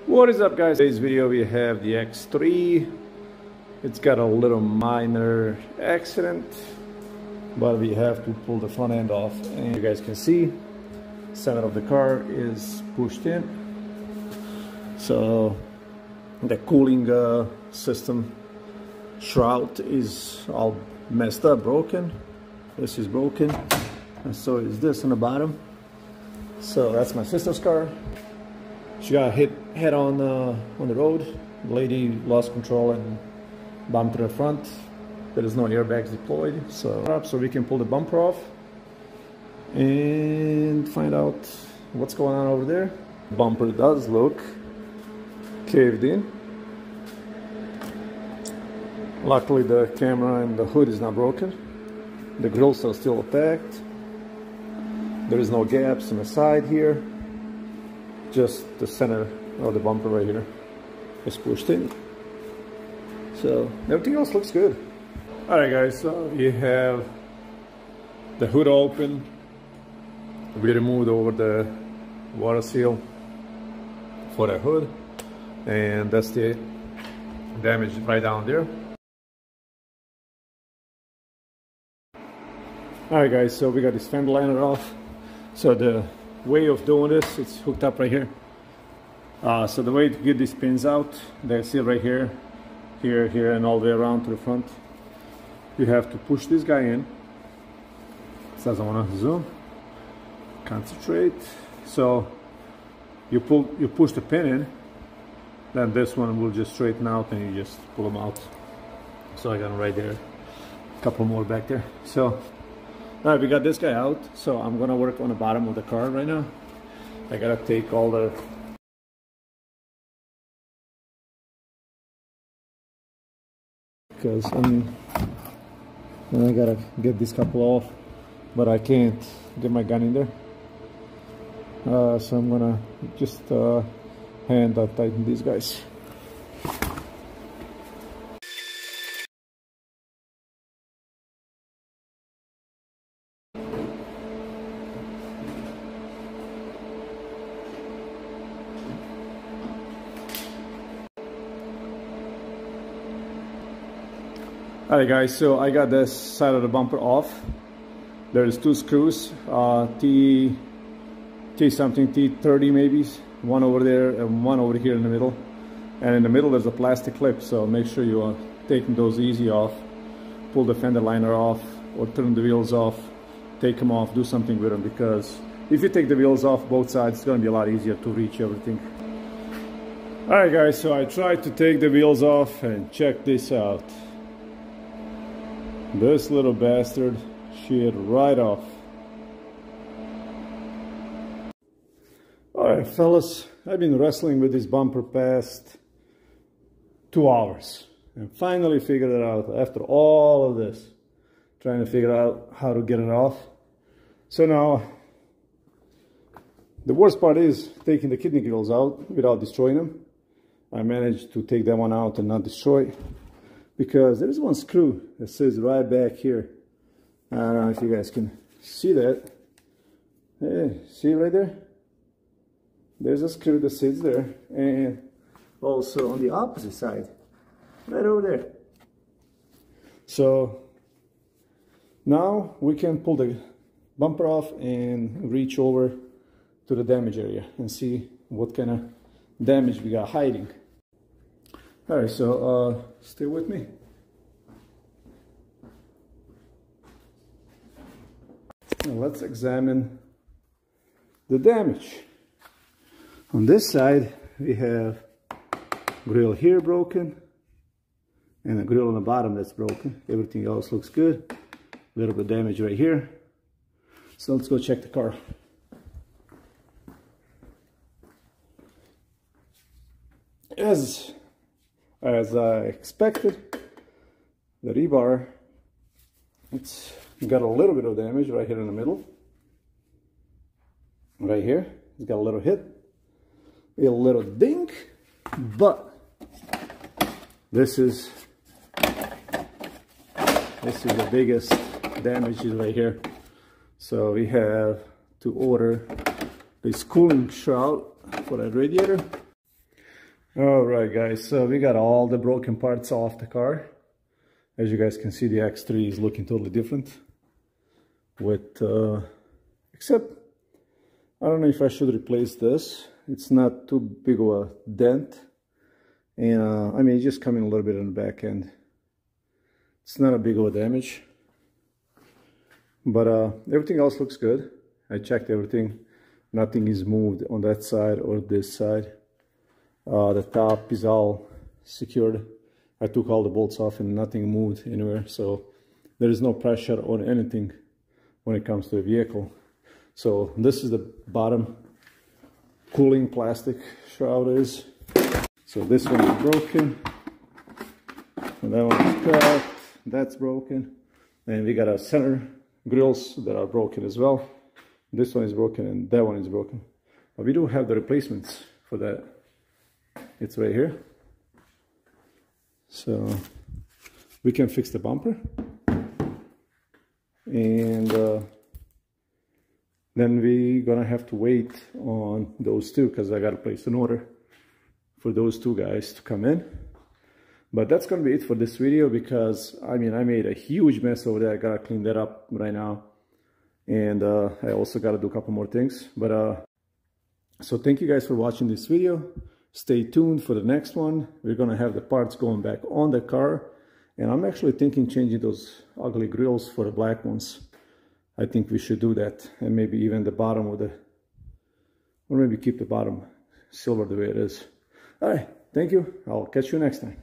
What is up, guys? In today's video we have the X3. It's got a little minor accident, but we have to pull the front end off, and you guys can see center of the car is pushed in, so the cooling system shroud is all messed up, broken. This is broken, and so is this on the bottom. So that's my sister's car. She got hit head on the road. The lady lost control and bumped to the front. There is no airbags deployed, so we can pull the bumper off and find out what's going on over there. The bumper does look caved in. Luckily the camera and the hood is not broken. The grills are still intact. There is no gaps on the side here. Just the center of the bumper right here is pushed in. So everything else looks good. Alright guys, so you have the hood open. We removed over the water seal for the hood, and that's the damage right down there. Alright guys, so we got this fender liner off. So the way of doing this, it's hooked up right here. So the way to get these pins out, they're still right here, here, and all the way around to the front. You have to push this guy in. This doesn't want to zoom. Concentrate. So you push the pin in, then this one will just straighten out, and you just pull them out. So I got them right there. A couple more back there. So all right, we got this guy out, so I'm gonna work on the bottom of the car right now. I gotta take all the because I gotta get this couple off, but I can't get my gun in there. So I'm gonna just hand tighten these guys. Alright guys, so I got this side of the bumper off. There's two screws, T something, T30 maybe, one over there and one over here in the middle. And in the middle there's a plastic clip, so make sure you are taking those easy off. Pull the fender liner off or turn the wheels off, take them off, do something with them, because if you take the wheels off both sides, it's going to be a lot easier to reach everything. Alright guys, so I tried to take the wheels off, and check this out. This little bastard sheared right off. Alright fellas, I've been wrestling with this bumper past 2 hours and finally figured it out after all of this, trying to figure out how to get it off. So now the worst part is taking the kidney grills out without destroying them. I managed to take that one out and not destroy it, because there is one screw that sits right back here. I don't know if you guys can see that. Hey, see right there? There's a screw that sits there, and also on the opposite side, right over there. So now we can pull the bumper off and reach over to the damage area and see what kind of damage we got hiding. Alright, so stay with me. Now let's examine the damage. On this side we have grill here broken and a grill on the bottom that's broken. Everything else looks good. A little bit of damage right here. So let's go check the car. As I expected, the rebar, it's got a little bit of damage right here in the middle. Right here, it's got a little hit, a little ding, but this is the biggest damage right here. So we have to order this cooling shroud for that radiator. All right, guys, so we got all the broken parts off the car. As you guys can see, the X3 is looking totally different with except I don't know if I should replace this. It's not too big of a dent, and I mean, it's just coming a little bit on the back end. It's not a big of a damage, but everything else looks good. I checked everything. Nothing is moved on that side or this side. The top is all secured. I took all the bolts off and nothing moved anywhere, so there is no pressure on anything when it comes to the vehicle. So this is the bottom cooling plastic shroud is. So this one is broken, and that one is cracked, that's broken, and we got our center grills that are broken as well. This one is broken and that one is broken, but we do have the replacements for that. It's right here, so we can fix the bumper, and then we gonna have to wait on those two because I gotta place an order for those two guys to come in. But that's gonna be it for this video, because I mean, I made a huge mess over there. I gotta clean that up right now, and I also gotta do a couple more things. But so thank you guys for watching this video. Stay tuned for the next one. We're gonna have the parts going back on the car, and I'm actually thinking changing those ugly grills for the black ones. I think we should do that, and maybe even the bottom of the, or maybe keep the bottom silver the way it is. All right, thank you. I'll catch you next time.